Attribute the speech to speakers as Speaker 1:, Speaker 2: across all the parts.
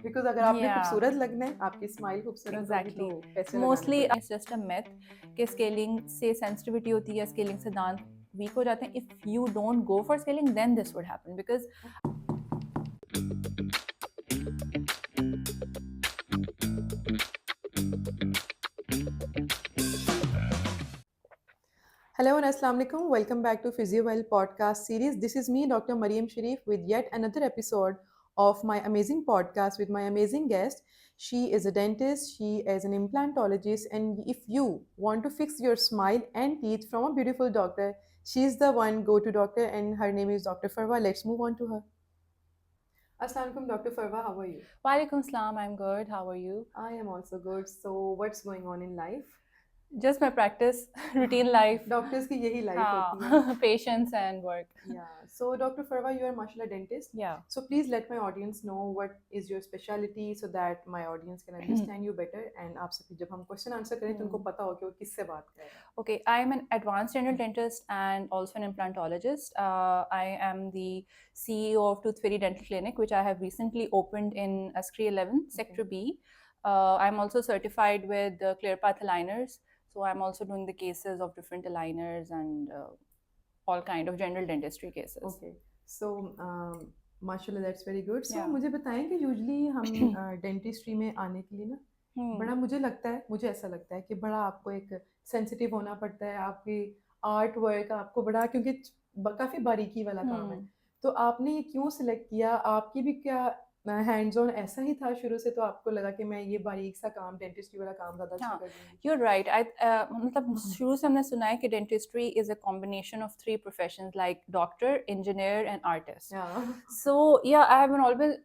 Speaker 1: Because अगर आपने
Speaker 2: Yeah,
Speaker 1: खूबसूरत लगना है, आपकी स्माइल खूबसूरत होगी
Speaker 2: exactly.
Speaker 1: तो पैसे
Speaker 2: Mostly
Speaker 1: लगाने
Speaker 2: it's just a myth कि स्केलिंग से सेंसिटिविटी होती है, स्केलिंग से दांत वीक हो जाते हैं. If you don't go for scaling, then this would happen because
Speaker 1: Hello and Assalamu alaikum. Welcome back to PhysioWell podcast series. This is me, Dr. Mariam Sharif, with yet another episode of my amazing podcast with my amazing guest. She is a dentist, she is an implantologist, and if you want to fix your smile and teeth from a beautiful doctor, she is the one go-to doctor, and her name is Dr. Farwa. Let's move on to her. Assalamu alaikum, Dr. Farwa. How are you?
Speaker 2: Walaikum salam, I'm good. How are you?
Speaker 1: I am also good. So, what's going on in life?
Speaker 2: Just my practice, routine life.
Speaker 1: Doctors की यही life होती है.
Speaker 2: हाँ, patience and work.
Speaker 1: Yeah. So, Dr. Farwa, you are mashallah dentist.
Speaker 2: Yeah.
Speaker 1: So, please let my audience know what is your specialty so that my audience can understand you better. And आपसे फिर जब हम question answer करें तो उनको पता हो कि वो किससे बात कर रहे हैं.
Speaker 2: Okay, I'm an advanced dental dentist and also an implantologist. I am the CEO of Tooth Fairy Dental Clinic, which I have recently opened in Askri 11, Sector B. I'm also certified with ClearPath aligners. So I'm also doing the cases of different aligners and all kind of general dentistry cases.
Speaker 1: Okay. So, mashallah, that's very good. So,
Speaker 2: Yeah.
Speaker 1: मुझे बताएं कि usually हम dentistry में आने के लिए ना बड़ा मुझे ऐसा लगता है कि बड़ा आपको एक सेंसिटिव होना पड़ता है. आपकी आर्ट वर्क आपको बड़ा क्योंकि काफ़ी बारीकी वाला काम है. तो आपने ये क्यों सिलेक्ट किया? आपकी भी क्या हैंड्स ऑन ऐसा ही था शुरू से, तो आपको लगा कि मैं ये बारीक सा काम डेंटिस्ट्री वाला काम ज़्यादा अच्छा कर दूंगी?
Speaker 2: You're right. मतलब शुरू से हमने सुना है कि dentistry is a combination of three professions like doctor, engineer and artist.
Speaker 1: Yeah.
Speaker 2: So yeah, I have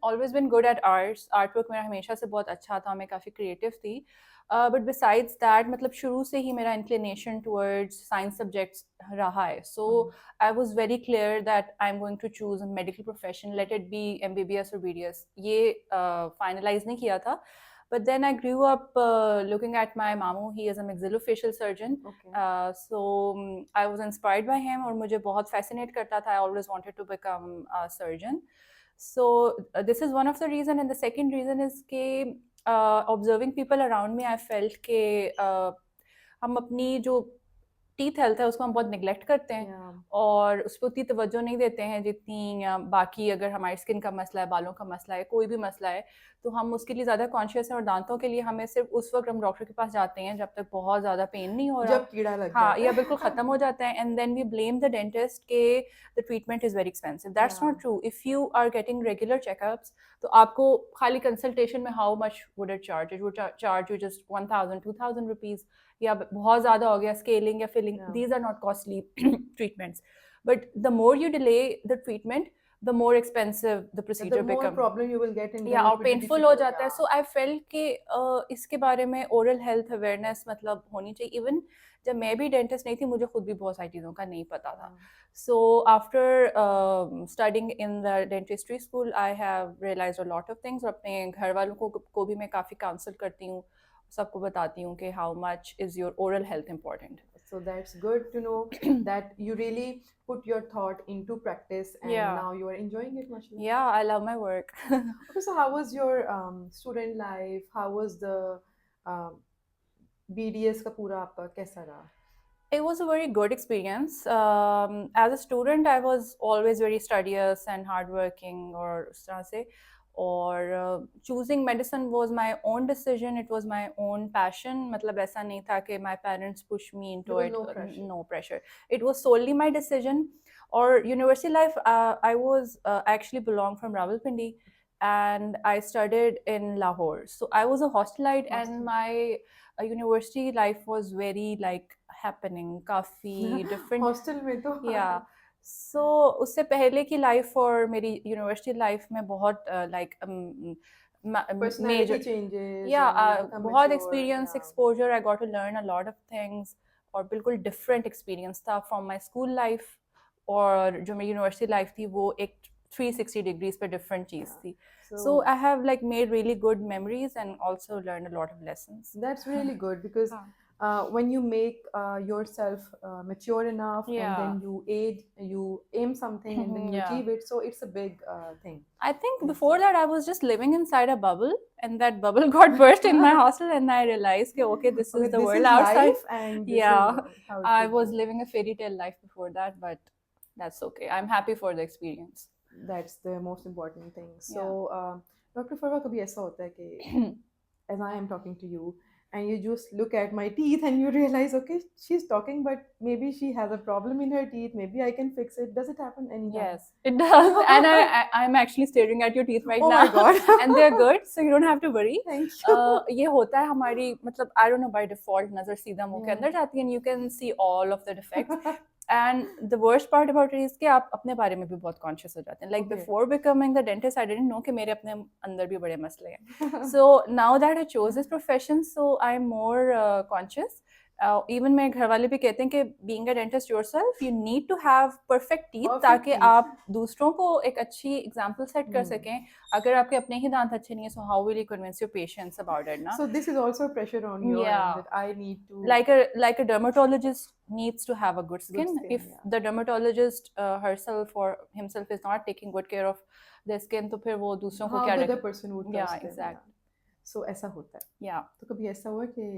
Speaker 2: always been good at arts. Artwork मेरा हमेशा से बहुत अच्छा था, मैं काफ़ी creative थी. But besides that, मतलब शुरू से ही मेरा inclination towards science subjects रहा है. So I was very clear that I'm going to choose a medical profession, let it be MBBS or BDS. ये finalize नहीं किया था. But then I grew up looking at my mamu. He is a maxillofacial surgeon.
Speaker 1: Okay.
Speaker 2: So I was inspired by him और मुझे बहुत fascinate करता था. I always wanted to become a surgeon. So this is one of the reason, and the second reason is कि observing people around me, I felt कि हम अपनी जो टीथ हेल्थ है उसको हम बहुत निगलेक्ट करते हैं.
Speaker 1: Yeah.
Speaker 2: और उस पर उतनी तवज्जो नहीं देते हैं जितनी बाकी अगर हमारी स्किन का मसला है, बालों का मसला है, कोई भी मसला है तो हम उसके लिए ज़्यादा कॉन्शियस हैं. और दांतों के लिए हमें सिर्फ उस वक्त हम डॉक्टर के पास जाते हैं जब तक बहुत ज़्यादा पेन नहीं हो रहा,
Speaker 1: जब कीड़ा लग
Speaker 2: हाँ,
Speaker 1: जाता
Speaker 2: या
Speaker 1: है.
Speaker 2: बिल्कुल ख़त्म हो जाता है. And then we blame the dentist के the treatment is very expensive. That's not true. If you are getting regular checkups तो आपको खाली कंसल्टेशन में how much would it charge? It would charge you just 1000-2000 rupees, या बहुत ज़्यादा हो गया स्केलिंग या filling. These are not costly treatments. But the more you delay the treatment, the more expensive the procedure
Speaker 1: the more
Speaker 2: becomes.
Speaker 1: problem you will get and
Speaker 2: Yeah,
Speaker 1: then
Speaker 2: और
Speaker 1: it will be
Speaker 2: painful हो
Speaker 1: difficult.
Speaker 2: जाता है. So I felt कि इसके बारे में oral health awareness मतलब होनी चाहिए. Even जब मैं भी डेंटिस्ट नहीं थी मुझे खुद भी बहुत सारी चीज़ों का नहीं पता था. So after studying in the dentistry school, I have realized a lot of things. और अपने घर वालों को भी मैं काफ़ी counsel करती हूँ, सबको बताती हूँ कि how much is your oral health important.
Speaker 1: So that's good to know that you really put your thought into practice and now you are enjoying it, mashallah.
Speaker 2: Yeah, I love my work.
Speaker 1: Okay, so how was your student life? How was the BDS का पूरा आपका कैसा रहा?
Speaker 2: It was a very good experience. As a student, I was always very studious and hardworking, और उस तरह से. और choosing medicine was my own decision. It was my own passion. मतलब ऐसा नहीं था कि my parents pushed me into it.
Speaker 1: No pressure.
Speaker 2: No pressure. It was solely my decision. Or university life, I actually belong from Rawalpindi, and I studied in Lahore. So I was a hostelite, and my university life was very like happening, काफ़ी different.
Speaker 1: Hostel में तो
Speaker 2: Yeah. So उससे पहले की life और मेरी university life में बहुत like
Speaker 1: personality changes.
Speaker 2: Yeah,
Speaker 1: and you become
Speaker 2: बहुत
Speaker 1: mature,
Speaker 2: experience,
Speaker 1: yeah.
Speaker 2: exposure. I got to learn a lot of things. और बिल्कुल different experience था from my school life. और जो मेरी यूनिवर्सिटी लाइफ थी वो एक 360 degrees पे different चीज़ थी. So I have like made really good memories and also learned a lot of lessons.
Speaker 1: That's really good because when you make yourself mature enough, and
Speaker 2: Yeah.
Speaker 1: then you aim something and then you
Speaker 2: Yeah.
Speaker 1: achieve it, so it's a big thing
Speaker 2: I think
Speaker 1: in
Speaker 2: before
Speaker 1: itself.
Speaker 2: that I was just living inside a bubble, and that bubble got burst in my hostel, and I realized that okay, this
Speaker 1: Okay,
Speaker 2: is the
Speaker 1: this
Speaker 2: world
Speaker 1: is
Speaker 2: outside.
Speaker 1: life and this is
Speaker 2: Yeah,
Speaker 1: how it
Speaker 2: I
Speaker 1: should
Speaker 2: was
Speaker 1: go.
Speaker 2: living a fairy tale life before that, but that's okay. I'm happy for the experience.
Speaker 1: That's the most important thing. So
Speaker 2: Yeah.
Speaker 1: Dr. Farwa, कभी ऐसा होता है कि as I am talking to you, and you just look at my teeth and you realize, okay, she's talking, but maybe she has a problem in her teeth. Maybe I can fix it. Does it happen anytime?
Speaker 2: Yes, it does, and I'm actually staring at your teeth right
Speaker 1: Oh
Speaker 2: now,
Speaker 1: my God.
Speaker 2: and they're good, so you don't have to worry.
Speaker 1: Thank you.
Speaker 2: ये होता है हमारी मतलब I don't know, by default नजर सीधा मुंह के
Speaker 1: Yeah.
Speaker 2: अंदर जाती है, and you can see all of the defects. And the worst part about it is कि आप अपने बारे में भी बहुत conscious हो जाते हैं. Like
Speaker 1: Okay.
Speaker 2: before becoming the dentist, I didn't know कि मेरे अपने अंदर भी बड़े मसले हैं. So now that I chose this profession, so I'm more conscious. Even मेरे घर वाले भी कहते हैं कि being a dentist yourself, you need to have perfect teeth
Speaker 1: Perfect
Speaker 2: ताकि
Speaker 1: teeth.
Speaker 2: आप दूसरों को एक अच्छी example set कर
Speaker 1: Hmm.
Speaker 2: सकें. अगर आपके अपने ही दांत अच्छे नहीं हैं, so how will you convince your patients about it, ना?
Speaker 1: So this is also pressure on your
Speaker 2: Yeah.
Speaker 1: end that I need to
Speaker 2: Like a dermatologist needs to have a good skin.
Speaker 1: skin,
Speaker 2: If
Speaker 1: yeah.
Speaker 2: the dermatologist herself or himself is not taking good care of their skin, तो फिर वो दूसरों को
Speaker 1: How
Speaker 2: क्या
Speaker 1: the other
Speaker 2: रख-
Speaker 1: person would
Speaker 2: Yeah,
Speaker 1: trust them,
Speaker 2: exactly.
Speaker 1: yeah. So ऐसा होता है.
Speaker 2: Yeah.
Speaker 1: तो कभी ऐसा हुआ कि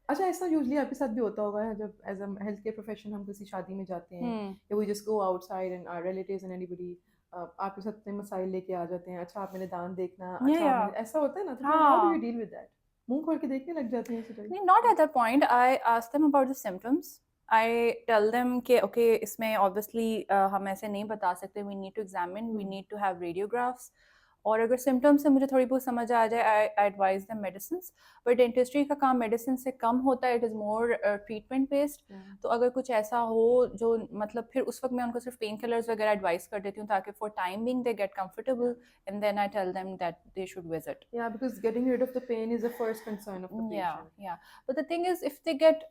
Speaker 1: अच्छा ऐसा यूजली आपके साथ भी होता होगा जब as a health care profession हम किसी शादी में जाते हैं
Speaker 2: Hmm.
Speaker 1: या we just go outside and our relatives and anybody आपके साथ इतने मसाइल लेके आ जाते हैं, अच्छा आप मेरे दांत देखना, अच्छा आप
Speaker 2: Yeah.
Speaker 1: मेरे, ऐसा होता है ना, तो फिर
Speaker 2: हाँ.
Speaker 1: How do you deal with that? मुंह खोल के देखने लग जाते हैं इसी time?
Speaker 2: Not at that point. I ask them about the symptoms. I tell them कि okay, इसमें obviously हम ऐसे नहीं बता सकते. We need to examine. We need to have radiographs. और अगर सिम्टम्स से मुझे थोड़ी बहुत समझ आ जाए, I advise them medicines. But dentistry का काम मेडिसिन से कम होता है, it is more treatment based. तो अगर कुछ ऐसा हो जो मतलब फिर उस वक्त मैं उनको सिर्फ पेन किलर्स वगैरह एडवाइस कर देती हूँ ताकि for time being they get comfortable, and then I tell them that they should visit.
Speaker 1: Yeah, because getting rid of the pain is the first concern of the patient.
Speaker 2: Yeah. But the thing is, if they get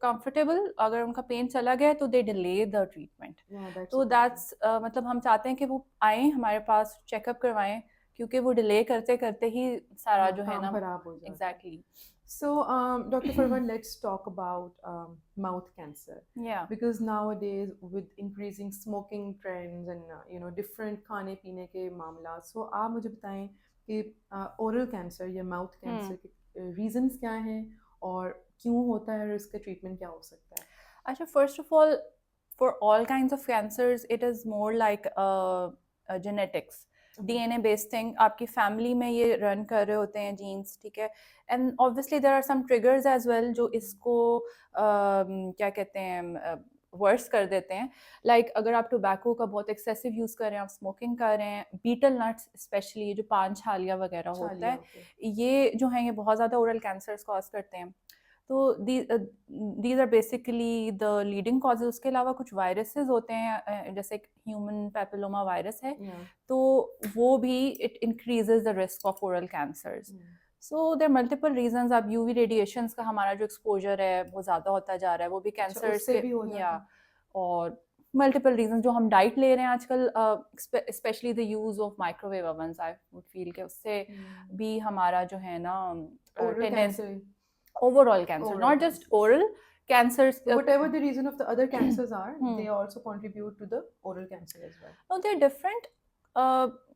Speaker 2: comfortable, अगर उनका pen चला गया तो they delay the treatment.
Speaker 1: Yeah, that's
Speaker 2: तो
Speaker 1: a good
Speaker 2: that's मतलब हम चाहते हैं कि वो आए हमारे पास, चेकअप करवाएं, क्योंकि वो डिले करते करते ही सारा
Speaker 1: हाँ,
Speaker 2: जो है
Speaker 1: काम
Speaker 2: ना.
Speaker 1: खराब हो जाता है.
Speaker 2: Exactly.
Speaker 1: So, Dr. Farwan, let's talk about mouth cancer.
Speaker 2: Yeah.
Speaker 1: Because nowadays, with increasing smoking trends and different खाने पीने के मामला, so आप मुझे बताएं कि oral cancer या mouth cancer के reasons क्या हैं और क्यों होता है और इसका treatment क्या हो सकता है?
Speaker 2: अच्छा, first of all, for all kinds of cancers, it is more like genetics. DNA based thing. आपकी फैमिली में ये रन कर रहे होते हैं जीन्स, ठीक है. And obviously there are some triggers as well जो इसको क्या कहते हैं वर्स कर देते हैं. लाइक अगर आप टोबैको का बहुत एक्सेसिव यूज़ कर रहे हैं, आप स्मोकिंग कर रहे हैं, बीटल नट्स स्पेशली, ये जो पान छालिया वगैरह होता है, ये जो है ये बहुत ज़्यादा ओरल कैंसर्स कॉज करते हैं. तो these are basically the leading causes. उसके अलावा कुछ वायरसेस होते हैं, जैसे ह्यूमन पैपिलोमा वायरस है, तो वो भी it increases the risk of oral cancers. So there are multiple reasons. अब UV radiations का हमारा जो exposure है वो ज़्यादा होता जा रहा है, वो भी cancers के, या और multiple reasons जो हम डाइट ले रहे हैं आजकल, especially the use of microwave ovens, I would feel कि उससे भी हमारा जो है ना tendency overall cancer, not just oral cancers.
Speaker 1: Whatever the reason of the other cancers are, they also contribute to the oral cancer as well.
Speaker 2: No, they're different.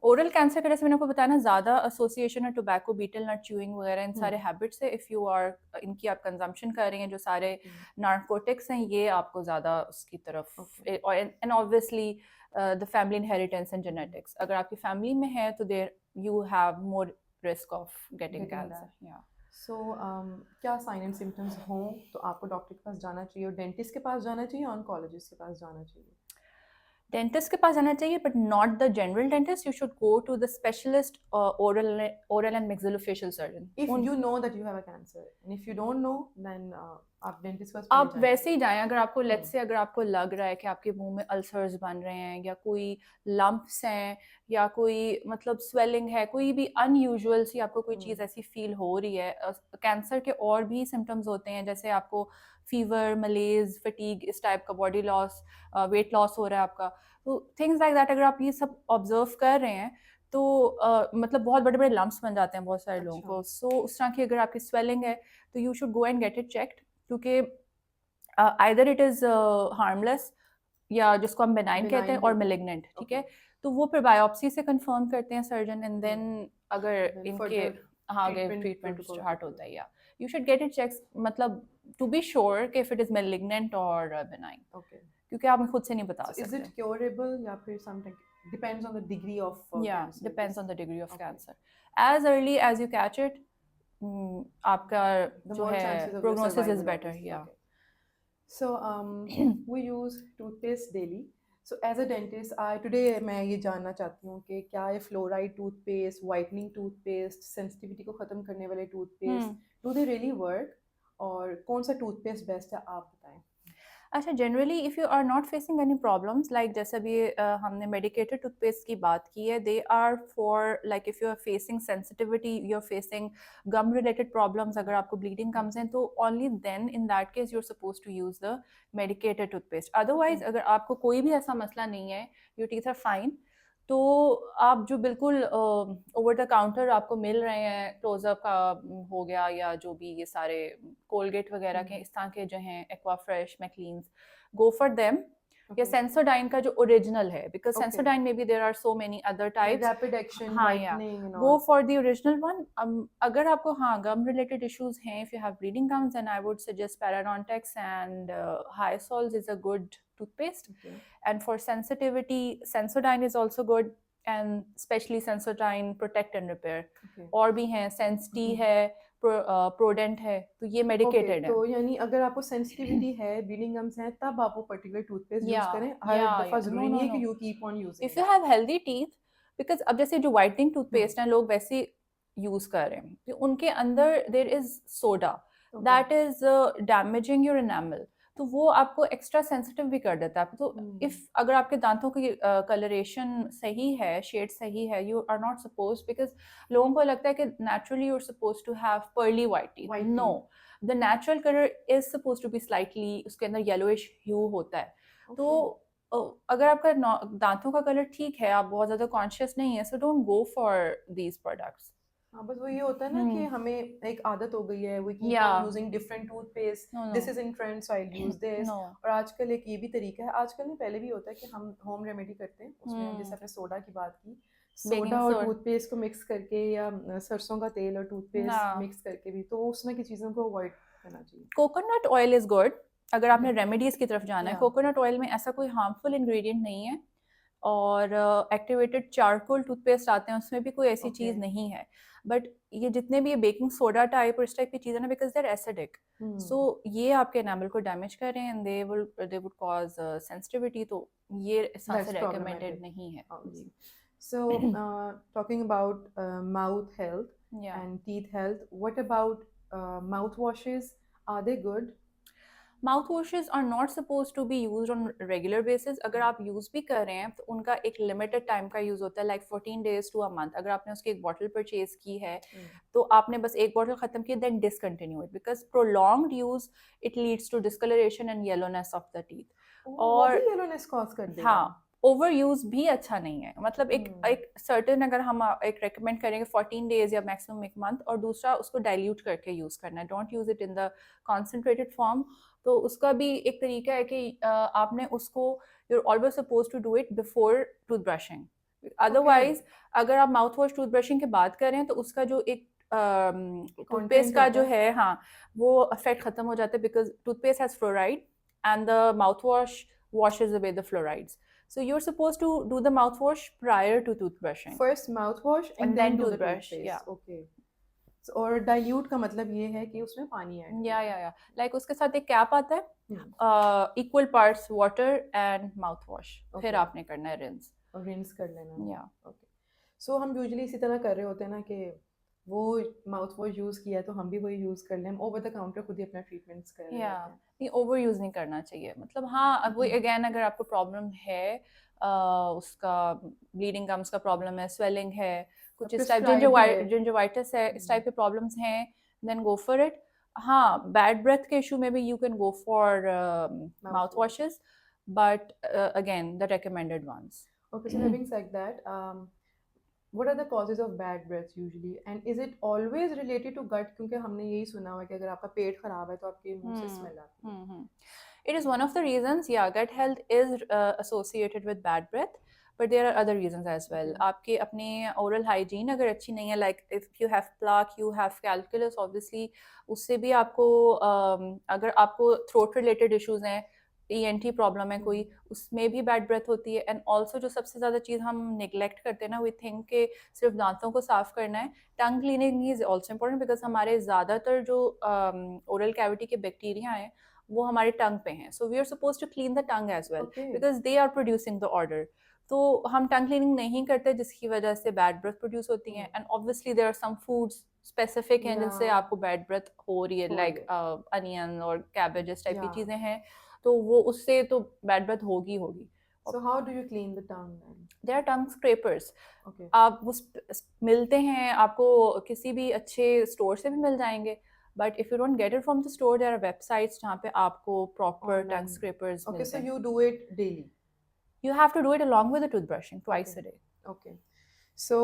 Speaker 2: Oral cancer का जैसे मैंने आपको बताया ना, ज़्यादा एसोसिएशन है टोबैको, बीटल नट chewing वगैरह, इन सारे हैबिट्स से. इफ़ यू आर इनकी आप कंजम्पशन कर रही हैं, जो सारे नार्कोटिक्स हैं, ये आपको ज़्यादा उसकी तरफ, and obviously the family inheritance and genetics. अगर आपकी फैमिली में है तो there you have more risk of getting cancer. या
Speaker 1: सो क्या साइन एंड सिम्टम्स हों तो आपको डॉक्टर के पास जाना चाहिए, और डेंटिस्ट के पास जाना चाहिए, ऑन्कोलॉजिस्ट के पास जाना चाहिए?
Speaker 2: डेंटिस्ट के पास जाना चाहिए, but not the general dentist. You should go to the specialist oral and maxillofacial surgeon.
Speaker 1: If you know that you have a cancer, and if you don't know, then आप dentist के पास
Speaker 2: आप वैसे ही जाएं. अगर आपको लेट्स से अगर आपको लग रहा है कि आपके मुंह में अल्सर्स बन रहे हैं, या कोई लंप्स हैं, या कोई मतलब स्वेलिंग है, कोई भी अनयूजुअल सी आपको कोई चीज़ ऐसी फील हो रही है. कैंसर के और भी सिम्टम्स होते हैं, जैसे आपको फीवर, मलेज, फटीग, इस टाइप का, बॉडी लॉस, वेट लॉस हो रहा है आपका, तो थिंग्स लाइक दैट. अगर आप ये सब ऑब्जर्व कर रहे हैं तो मतलब बहुत बड़े बड़े लम्प्स बन जाते हैं बहुत सारे लोगों
Speaker 1: अच्छा।
Speaker 2: को। सो उस तरह की अगर आपकी स्वेलिंग है तो you should go and get it checked, क्योंकि आइदर इट इज़ हार्मलेस या जिसको हम बेनाइन कहते हैं,
Speaker 1: बेनाइन
Speaker 2: और
Speaker 1: होगा।
Speaker 2: मेलिग्नेंट, ठीक
Speaker 1: ओके।
Speaker 2: है। तो वो फिर बायोप्सी से कंफर्म करते हैं सर्जन, एंड देन अगर
Speaker 1: देन
Speaker 2: इनके
Speaker 1: फर्दर
Speaker 2: हाँ आगे
Speaker 1: ट्रीटमेंट
Speaker 2: ट्रीटमेंट
Speaker 1: प्रोटोकॉल
Speaker 2: स्टार्ट
Speaker 1: करते
Speaker 2: होता
Speaker 1: हैं।
Speaker 2: है, या you should get it check, मतलब टू बी श्योर कि इफ इट इज़ मेलिग्नेंट और बेनाइन,
Speaker 1: ओके।
Speaker 2: क्योंकि आप खुद से नहीं बता
Speaker 1: सो इज
Speaker 2: सकते।
Speaker 1: इट क्योरेबल या फिर something depends on the degree of
Speaker 2: Yeah,
Speaker 1: cancer
Speaker 2: depends
Speaker 1: this?
Speaker 2: on the degree of
Speaker 1: okay.
Speaker 2: cancer. As early as you catch it, आपका
Speaker 1: द
Speaker 2: जो
Speaker 1: मोर
Speaker 2: है
Speaker 1: chances of your
Speaker 2: prognosis is
Speaker 1: survival
Speaker 2: better.
Speaker 1: Obviously.
Speaker 2: Yeah.
Speaker 1: Okay. So we use toothpaste daily. So as a dentist, I today मैं ये जानना चाहती हूँ कि क्या ये fluoride toothpaste, whitening toothpaste, sensitivity को ख़त्म करने वाले toothpaste,
Speaker 2: Hmm.
Speaker 1: Do they really work? और कौन सा टूथपेस्ट बेस्ट है आप बताएं।
Speaker 2: अच्छा, generally if you are not facing any problems, like जैसे अभी हमने मेडिकेटेड टूथपेस्ट की बात की है, they are for like if you are facing sensitivity, you are facing gum related problems, अगर आपको ब्लीडिंग कम्स हैं, तो only then in that case you are suppose to use the medicated toothpaste. Otherwise अगर आपको कोई भी ऐसा मसला नहीं है, योर टीथ आर फाइन, तो आप जो बिल्कुल ओवर द काउंटर आपको मिल रहे हैं, क्लोजअप का हो गया, या जो भी ये सारे कोलगेट वगैरह के इस तरह के जो हैं, Aquafresh, Macleans, go for them, या
Speaker 1: ओके।
Speaker 2: सेंसोडाइन का जो ओरिजिनल है, बिकॉज
Speaker 1: ओके।
Speaker 2: सेंसोडाइन में भी there are so many other
Speaker 1: like
Speaker 2: types.
Speaker 1: Rapid action
Speaker 2: हाँ, या
Speaker 1: whitening and
Speaker 2: go
Speaker 1: all.
Speaker 2: For the original one. अगर आपको हाँ गम रिलेटेड इश्यूज हैं, if you have bleeding gums, then I would suggest Parodontax and Hisols is a good toothpaste.
Speaker 1: Okay.
Speaker 2: And for sensitivity, Sensodyne is also good, and especially Sensodyne Protect and Repair.
Speaker 1: Okay.
Speaker 2: और भी हैं, Sensti है, Prodent है, तो ये
Speaker 1: okay,
Speaker 2: medicated
Speaker 1: तो
Speaker 2: है।
Speaker 1: यानी अगर आपको सेंसिटिविटी है, ब्लीडिंग गम्स हैं, तब आप वो पर्टिकुलर टूथपेस्ट यूज
Speaker 2: Yeah,
Speaker 1: करें। हर
Speaker 2: yeah,
Speaker 1: दफा
Speaker 2: yeah. No,
Speaker 1: जरूरी नहीं
Speaker 2: no,
Speaker 1: है
Speaker 2: no.
Speaker 1: कि you keep on using
Speaker 2: If you
Speaker 1: that.
Speaker 2: have healthy teeth, because अब जैसे जो whitening toothpaste हैं, लोग वैसे यूज कर रहे हैं, तो उनके अंदर there is soda
Speaker 1: okay.
Speaker 2: that is damaging your enamel, तो वो आपको एक्स्ट्रा सेंसिटिव भी कर देता है। तो इफ अगर आपके दांतों की कलरेशन सही है, शेड सही है, you are not suppose, because लोगों को लगता है कि naturally you are suppose to have pearly white teeth.
Speaker 1: White
Speaker 2: no,
Speaker 1: teeth.
Speaker 2: The natural colour is suppose to be slightly, उसके अंदर येलोइश ह्यू होता है। तो अगर आपका दांतों का कलर ठीक है, आप बहुत ज़्यादा कॉन्शियस नहीं है, so don't go for these products.
Speaker 1: हाँ, बस वो ये होता है ना कि हमें एक आदत हो गई है, वी कीप
Speaker 2: या
Speaker 1: on using different toothpaste,
Speaker 2: no
Speaker 1: this
Speaker 2: no
Speaker 1: is in trend so I use this.
Speaker 2: No
Speaker 1: और आजकल एक ये भी तरीका है, आजकल नहीं पहले भी होता है कि हम होम रेमेडी करते हैं, उसमें जैसे आपने सोडा की बात की,
Speaker 2: बेकिंग
Speaker 1: सोडा और
Speaker 2: सोडा
Speaker 1: टूथपेस्ट को मिक्स करके, या सरसों का तेल और
Speaker 2: ना,
Speaker 1: टूथपेस्ट मिक्स करके भी, तो उसमें की चीज़ों को अवॉइड करना चाहिए।
Speaker 2: Coconut oil is good. अगर आपने
Speaker 1: ओके।
Speaker 2: रेमेडीज़ की तरफ जाना है,
Speaker 1: या
Speaker 2: कोकोनट ऑयल में ऐसा कोई हार्मफुल इंग्रेडिएंट नहीं है, और एक्टिवेटेड चारकोल टूथपेस्ट आते हैं, उसमें भी कोई ऐसी
Speaker 1: ओके।
Speaker 2: चीज़ नहीं है। बट ये जितने भी बेकिंग सोडा टाइप और इस टाइप की चीज़ें ना, बिकॉज देर एसिडिक, सो ये आपके एनामल को डैमेज कर रहे हैं, and they would cause sensitivity, तो ये इस तरह से
Speaker 1: दैट्स
Speaker 2: रेकमेंडेड
Speaker 1: प्रॉब्लमेटिक
Speaker 2: नहीं है जी।
Speaker 1: obviously. So, talking about mouth health
Speaker 2: या
Speaker 1: and teeth health, what about mouthwashes? Are they good?
Speaker 2: Mouthwashes are not suppose to be use on regular basis. अगर आप यूज़ भी कर रहे हैं तो उनका एक लिमिटेड टाइम का यूज़ होता है, like 14 days to a month। अगर आपने उसकी एक बॉटल परचेज की है, तो आपने बस एक बॉटल खत्म की, then discontinue it, because prolonged use it leads to discolouration and yellowness of the teeth.
Speaker 1: वो भी
Speaker 2: और
Speaker 1: येलोनेस कॉज कर देगा?
Speaker 2: हाँ, ओवर यूज भी अच्छा नहीं है। मतलब एक सर्टेन, अगर हम एक रेकमेंड करेंगे 14 days या मैक्सिमम एक मंथ, और दूसरा उसको डाइल्यूट करके यूज करना है, don't use it in the concentrated form. तो उसका भी एक तरीका है कि आपने उसको, you are always suppose to do it before tooth brushing. Otherwise अगर आप माउथ वॉश टूथ ब्रशिंग की बात करें, तो उसका जो एक टूथपेस्ट
Speaker 1: कंटेंट
Speaker 2: का
Speaker 1: होता
Speaker 2: जो
Speaker 1: है।
Speaker 2: है, हाँ, वो इफेक्ट खत्म हो जाता है, because toothpaste has fluoride and the mouth wash washes away the fluorides. So you're supposed to do the mouthwash prior to toothbrushing.
Speaker 1: First mouthwash and
Speaker 2: And
Speaker 1: then
Speaker 2: then
Speaker 1: do the
Speaker 2: toothbrush, yeah.
Speaker 1: toothpaste. Okay. So, और dilute का मतलब ये है कि उसमें पानी add
Speaker 2: या like उसके साथ एक कैप आता है,
Speaker 1: hmm.
Speaker 2: Equal parts water and mouth wash, फिर
Speaker 1: Okay.
Speaker 2: आपने करना है रिंस।
Speaker 1: और रिंस कर लेना है।
Speaker 2: या
Speaker 1: ओके। सो हम यूजुअली इसी तरह कर रहे होते हैं ना कि वो माउथ वॉश यूज़ किया है तो हम भी वही यूज़ कर लें, हम ओवर द काउंटर खुद ही अपना ट्रीटमेंट्स कर रहे
Speaker 2: या
Speaker 1: होते हैं।
Speaker 2: नहीं, ओवर यूज नहीं करना चाहिए। मतलब हाँ, अब वो अगेन अगर आपको प्रॉब्लम है, उसका ब्लीडिंग गम्स का प्रॉब्लम है, स्वेलिंग है, कुछ इस टाइप,
Speaker 1: प्रिस्क्राइब्ड है।
Speaker 2: जिंजोवाइटिस है, इस टाइप के प्रॉब्लम्स हैं, देन गो फॉर इट। हाँ, बैड ब्रेथ के इशू में भी you can go for mouthwashes, but again the recommended ones.
Speaker 1: Okay, so having said that, What are the causes of bad breath usually, and is it always related to gut? क्योंकि हमने यही सुना हुआ है कि अगर आपका पेट खराब है तो आपके मुंह से
Speaker 2: Hmm.
Speaker 1: स्मेल आती है.
Speaker 2: Hmm. It is one of the reasons. Yeah, gut health is associated with bad breath, but there are other reasons as well.
Speaker 1: Okay.
Speaker 2: आपके अपने oral hygiene अगर अच्छी नहीं है, like if you have plaque, you have calculus, obviously उससे भी आपको अगर आपको throat related issues हैं, ENT प्रॉब्लम है कोई, उसमें भी बैड ब्रेथ होती है. एंड ऑल्सो जो सबसे ज़्यादा चीज़ हम निगलेक्ट करते हैं ना, वी थिंक के सिर्फ दांतों को साफ करना है. टंग cleaning is also important because हमारे ज़्यादातर जो ओरल कैविटी के बैक्टीरिया हैं वो हमारे टंग पे हैं. So we are suppose to clean the tongue as well
Speaker 1: Okay.
Speaker 2: Because they are producing the odour. तो हम टंग क्लीनिंग नहीं करते जिसकी वजह से बैड ब्रेथ प्रोड्यूस होती हैं. And obviously there are some foods specific हैं जिनसे
Speaker 1: Yeah.
Speaker 2: आपको बैड ब्रेथ हो रही है,
Speaker 1: हो
Speaker 2: लाइक
Speaker 1: रही है.
Speaker 2: अनियन और कैबेज, इस टाइप की
Speaker 1: Yeah.
Speaker 2: चीज़ें हैं. तो वो उससे तो बैड ब्रेथ होगी होगी.
Speaker 1: So how do you clean the tongue then?
Speaker 2: There are tongue scrapers.
Speaker 1: Okay.
Speaker 2: आप वो मिलते हैं आपको किसी भी अच्छे स्टोर से भी मिल जाएंगे. But if you don't get it from the store, there are websites जहाँ पे आपको proper tongue
Speaker 1: Online.
Speaker 2: Scrapers
Speaker 1: Okay,
Speaker 2: मिलते
Speaker 1: so
Speaker 2: हैं.
Speaker 1: you do it daily.
Speaker 2: You have to do it along with the toothbrushing twice
Speaker 1: Okay.
Speaker 2: a day.
Speaker 1: Okay. So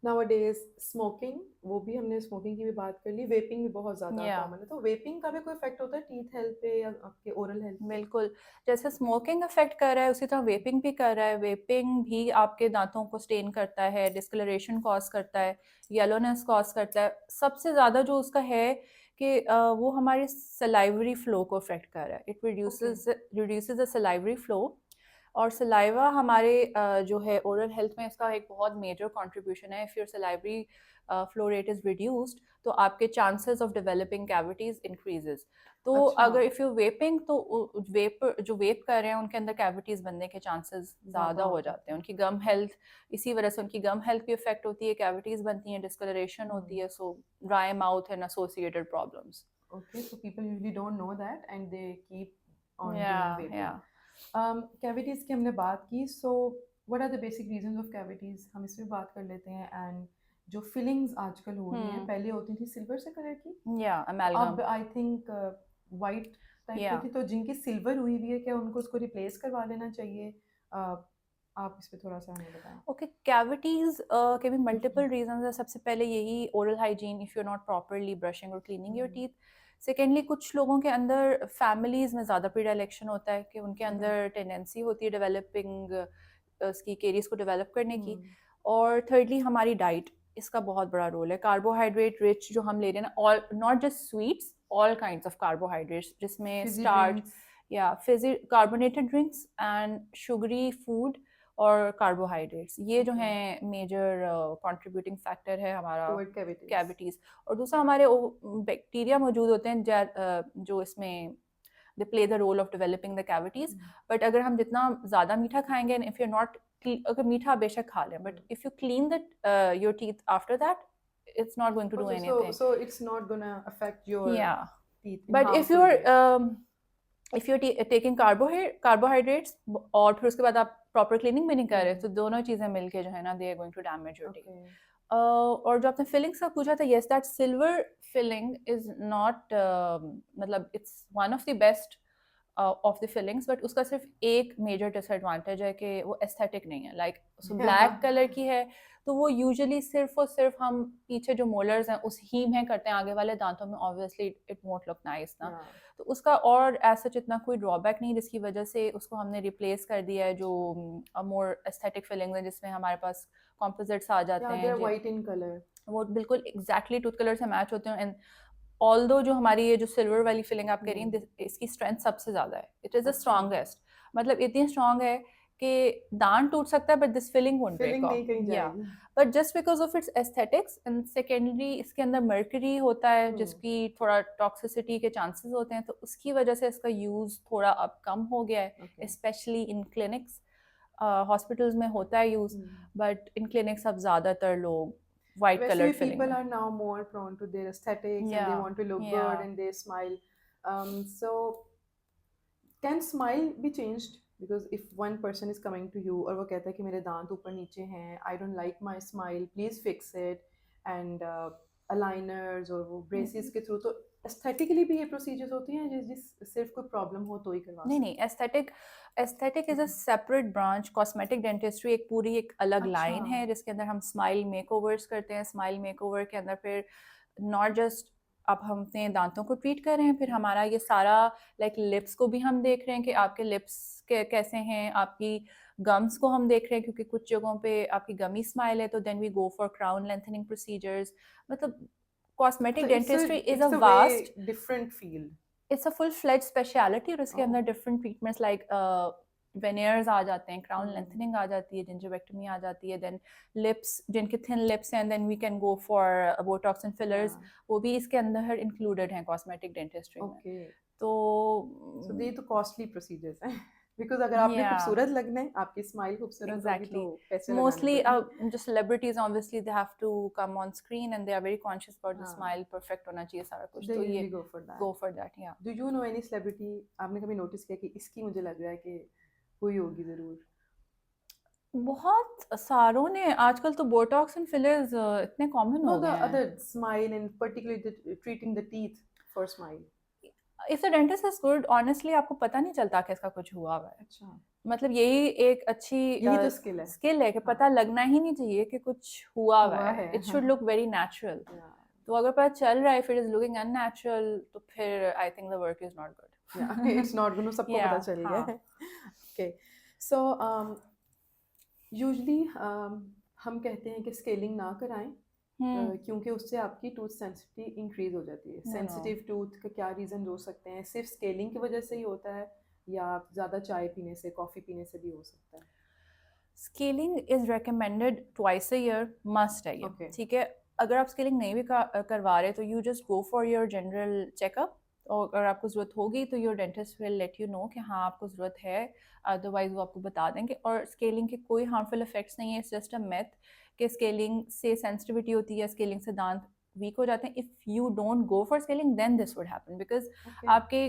Speaker 1: nowadays smoking, वो भी हमने smoking की भी बात कर ली. वेपिंग भी बहुत ज़्यादा
Speaker 2: Yeah.
Speaker 1: कॉमन है. तो वेपिंग का भी कोई इफेक्ट होता है टीथ हेल्थ पे या आपके ओरल हेल्थ पे?
Speaker 2: बिल्कुल. जैसे स्मोकिंग अफेक्ट कर रहा है उसी तरह वेपिंग भी कर रहा है. वेपिंग भी आपके दांतों को स्टेन करता है, डिस्कलरेशन कॉज करता है, येलोनेस कॉज करता है. सबसे ज़्यादा जो उसका है कि वो हमारे सलाइवरी फ्लो को अफेक्ट कर रहा है. It reduces the salivary flow. और सलाइवा हमारे जो है ओरल हेल्थ में इसका एक बहुत मेजर कंट्रीब्यूशन है. If your salivary flow rate is reduced तो आपके chances of developing cavities increases. तो
Speaker 1: अच्छा.
Speaker 2: अगर इफ़ यू वेपिंग तो वेप जो वेप कर रहे हैं उनके अंदर कैविटीज़ बनने के चांसेस ज़्यादा हो जाते हैं. उनकी गम हेल्थ, इसी वजह से उनकी गम हेल्थ भी अफेक्ट होती है, कैविटीज़ बनती हैं, डिस्कलरेशन होती है. सो dry mouth and associated problems.
Speaker 1: Okay, so people usually don't know that and they keep on doing
Speaker 2: या
Speaker 1: vaping.
Speaker 2: या
Speaker 1: Cavities की हमने बात की. So what are the basic reasons of cavities? हम इस पे बात कर लेते हैं. And जो fillings आजकल हो रही हैं, पहले होती थी सिल्वर से कलर की,
Speaker 2: या
Speaker 1: अब
Speaker 2: amalgam.
Speaker 1: I think white type
Speaker 2: Yeah.
Speaker 1: की थी. तो जिनकी सिल्वर हुई हुई है, क्या उनको उसको रिप्लेस करवा लेना चाहिए? आप इस पे थोड़ा सा हमें बताएं.
Speaker 2: ओके, कैविटीज के भी मल्टीपल रीजंस है. सबसे पहले यही oral hygiene, if you are not properly brushing और क्लीनिंग योर टीथ. सेकेंडली कुछ लोगों के अंदर फैमिलीज में ज़्यादा प्रीडायलेक्शन होता है कि उनके अंदर टेंडेंसी होती है डेवलपिंग उसकी केरीज को डेवलप करने की. और थर्डली हमारी डाइट, इसका बहुत बड़ा रोल है. कार्बोहाइड्रेट रिच जो हम ले रहे हैं ना, all not just sweets, all kinds of carbohydrates जिसमें स्टार्च या carbonated drinks and sugary food और कार्बोहाइड्रेट्स, ये जो हैं मेजर कंट्रीब्यूटिंग फैक्टर है हमारा कैविटीज़. और दूसरा हमारे बैक्टीरिया मौजूद होते हैं जो इसमें they play the role of developing the cavities. But अगर हम जितना ज़्यादा मीठा खाएंगे एंड इफ़ यू नॉट, अगर मीठा बेशक खा लें, but if you clean the your teeth after that, it's not going to do anything.
Speaker 1: So it's not gonna affect your teeth.
Speaker 2: But if you're taking carbohydrates और फिर उसके बाद आप प्रॉपर क्लीनिंग भी नहीं कर रहे, तो दोनों चीज़ें मिलके जो है ना, they are going to damage your teeth. और जो आपने फिलिंग्स का पूछा था, yes that silver filling is not, मतलब it's one of the best of the fillings, but उसका सिर्फ एक मेजर डिसएडवांटेज है कि वो एस्थेटिक नहीं है. लाइक ब्लैक कलर की है तो वो यूजुअली सिर्फ और सिर्फ हम पीछे जो मोलर्स हैं उस ही में करते हैं, आगे वाले दांतों में obviously it won't look nice ना. तो उसका और एज सच इतना कोई ड्रॉबैक नहीं, जिसकी वजह से उसको हमने रिप्लेस कर दिया है जो मोर एस्थेटिक फिलिंग्स हैं जिसमें हमारे पास कॉम्पोजिट्स आ जाते हैं.
Speaker 1: व्हाइट इन कलर,
Speaker 2: वो बिल्कुल एग्जैक्टली टूथ कलर से मैच होते हैं. एंड ऑल्दो जो हमारी ये जो सिल्वर वाली फिलिंग आप कह रही हैं, इसकी स्ट्रेंथ सबसे ज़्यादा है. इट इज़ द स्ट्रॉन्गेस्ट, मतलब इतनी स्ट्रॉन्ग है कि दांत टूट सकता है but this filling won't break off. या but just because of its aesthetics. And secondly इसके अंदर मर्करी होता है जिसकी थोड़ा टॉक्सिसिटी के चांसेस होते हैं, तो उसकी वजह से इसका यूज़ थोड़ा अब कम हो गया है, स्पेशली इन क्लिनिक्स. हॉस्पिटल्स में होता है यूज़, बट इन क्लिनिक्स अब ज़्यादातर लोग white colored filling.
Speaker 1: People are now more prone to their aesthetics and they want to look good and they smile. So can smile be changed? Because if one person is coming to you और वो कहता है कि मेरे दांत ऊपर नीचे हैं, I don't like my smile, please fix it, and aligners और वो ब्रेसेस के थ्रू, तो एस्थेटिकली भी ये प्रोसीजर्स होती हैं जिस सिर्फ कोई प्रॉब्लम हो तो ही करवा
Speaker 2: नहीं
Speaker 1: सकते
Speaker 2: नहीं, aesthetic is a separate branch. Cosmetic dentistry एक पूरी एक अलग
Speaker 1: हैं?
Speaker 2: लाइन
Speaker 1: अच्छा।
Speaker 2: है जिसके अंदर हम स्माइल मेकओवर्स करते हैं. स्माइल मेकओवर के अंदर फिर नॉट जस्ट अब हम अपने दांतों को ट्रीट कर रहे हैं, फिर हमारा ये सारा लाइक लिप्स को भी हम देख रहे हैं कि आपके लिप्स के कैसे हैं, आपकी गम्स को हम देख रहे हैं क्योंकि कुछ जगहों पे आपकी गमी स्माइल है, तो then we go for crown lengthening procedures. मतलब कॉस्मेटिक
Speaker 1: अच्छा,
Speaker 2: dentistry is a
Speaker 1: it's a way
Speaker 2: vast,
Speaker 1: different field.
Speaker 2: It's a full fledge speciality. और उसके
Speaker 1: ओह।
Speaker 2: अंदर डिफरेंट ट्रीटमेंट्स लाइक वेनियर्स आ जाते हैं, क्राउन
Speaker 1: हम्म।
Speaker 2: लेंथनिंग आ जाती है, जिंजरवेक्टमी आ जाती है, देन लिप्स जिनके थिन लिप्स हैं then we can go for Botox and
Speaker 1: या।
Speaker 2: फिलर्स. वो भी इसके अंदर इंक्लूडेड हैं कॉस्मेटिक डेंटिस्ट्री में.
Speaker 1: ओके।
Speaker 2: तो
Speaker 1: सो ये तो कॉस्टली प्रोसीजर्स हैं बिकॉज अगर आपने
Speaker 2: या
Speaker 1: खूबसूरत लगना है, आपकी स्माइल खूबसूरत होगी, तो
Speaker 2: exactly,
Speaker 1: पैसे लगाने
Speaker 2: mostly
Speaker 1: पड़ेंगे।
Speaker 2: जो celebrities obviously they have to come on screen and they are very conscious about the
Speaker 1: हाँ,
Speaker 2: smile perfect होना चाहिए सारा
Speaker 1: so
Speaker 2: कुछ,
Speaker 1: they
Speaker 2: तो ये
Speaker 1: usually go for that.
Speaker 2: go for that. Yeah.
Speaker 1: Do you know any celebrity, आपने कभी notice किया कि इसकी मुझे लग रहा है कि हुई होगी जरूर?
Speaker 2: बहुत सारों ने आजकल तो बोटॉक्स एंड फिलर्स इतने कॉमन
Speaker 1: No,
Speaker 2: हो
Speaker 1: the
Speaker 2: गए हैं.
Speaker 1: other smile and particularly treating the teeth for smile.
Speaker 2: If the dentist is good honestly आपको पता नहीं चलता कि इसका कुछ हुआ हुआ है.
Speaker 1: अच्छा,
Speaker 2: मतलब यही एक अच्छी
Speaker 1: यही तो स्किल है।
Speaker 2: स्किल है कि
Speaker 1: हाँ,
Speaker 2: पता लगना ही नहीं चाहिए कि कुछ हुआ हुआ
Speaker 1: हुआ
Speaker 2: है.
Speaker 1: है।
Speaker 2: It should look very natural.
Speaker 1: Yeah,
Speaker 2: तो अगर पता चल रहा है फिर इज लुकिंग अननेचुरल तो फिर आई think the work is not
Speaker 1: yeah,
Speaker 2: good.
Speaker 1: it's not going to, सबको
Speaker 2: या
Speaker 1: पता चल गया
Speaker 2: हाँ.
Speaker 1: है. Okay, so usually हम कहते हैं कि स्केलिंग ना कराएं, क्योंकि उससे आपकी टूथ सेंसिटिविटी इंक्रीज हो जाती है.
Speaker 2: No, no.
Speaker 1: सेंसिटिव टूथ का क्या रीज़न हो सकते हैं? सिर्फ स्केलिंग की वजह से ही होता है या ज़्यादा चाय पीने से, कॉफ़ी पीने से भी हो सकता है?
Speaker 2: Scaling is recommended twice a year, must है ये.
Speaker 1: ओके.
Speaker 2: ठीक है, अगर आप स्केलिंग नहीं भी करवा रहे तो you just go for your general checkup. और अगर आपको ज़रूरत होगी तो your dentist will let you know कि हाँ आपको ज़रूरत है, अदरवाइज वो आपको बता देंगे. और स्केलिंग के कोई हार्मफुल इफेक्ट्स नहीं है, इट्स जस्ट अ मिथ कि स्केलिंग से सेंसिटिविटी होती है, स्केलिंग से दांत वीक हो जाते हैं. If you don't go for scaling then this would happen because
Speaker 1: okay.
Speaker 2: आपके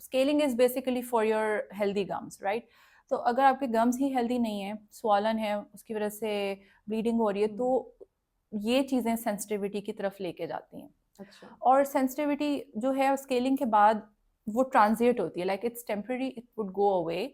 Speaker 2: scaling is basically for your healthy gums, right? तो अगर आपके गम्स ही हेल्दी नहीं है, स्वॉलन है, उसकी वजह से ब्लीडिंग हो रही है, तो ये चीज़ें सेंसिटिविटी की तरफ लेके जाती हैं.
Speaker 1: अच्छा.
Speaker 2: और सेंसिटिविटी जो है स्केलिंग के बाद वो ट्रांजिट होती है, like it's temporary, it would go away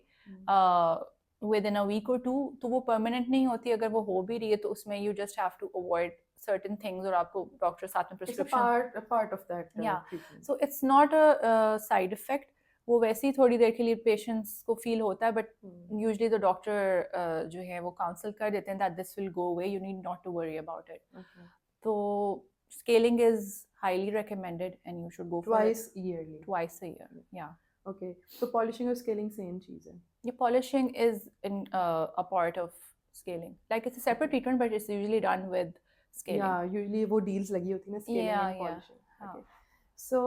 Speaker 2: within a week और टू. तो वो परमानेंट नहीं होती. अगर वो हो भी रही है तो उसमें you just have to avoid certain things और आपको डॉक्टर साथ में
Speaker 1: It's a
Speaker 2: prescription.
Speaker 1: part of that
Speaker 2: Yeah.
Speaker 1: treatment.
Speaker 2: So it's not a side effect. वो वैसे ही थोड़ी देर के लिए पेशेंट्स को फील होता है, बट यूजली द डॉक्टर जो है वो काउंसल कर देते हैं that this will go away, you need not to worry about it.
Speaker 1: Okay.
Speaker 2: तो scaling is highly recommended and you should go for
Speaker 1: Twice
Speaker 2: it
Speaker 1: yearly.
Speaker 2: twice a year. Yeah.
Speaker 1: Okay. So polishing और scaling same चीज़ है.
Speaker 2: The polishing is in a part of scaling. Like it's a separate treatment, but it's usually done with scaling.
Speaker 1: Yeah, usually वो deals लगी होती है ना, scaling
Speaker 2: Yeah,
Speaker 1: and
Speaker 2: yeah.
Speaker 1: polishing.
Speaker 2: हाँ.
Speaker 1: Okay. So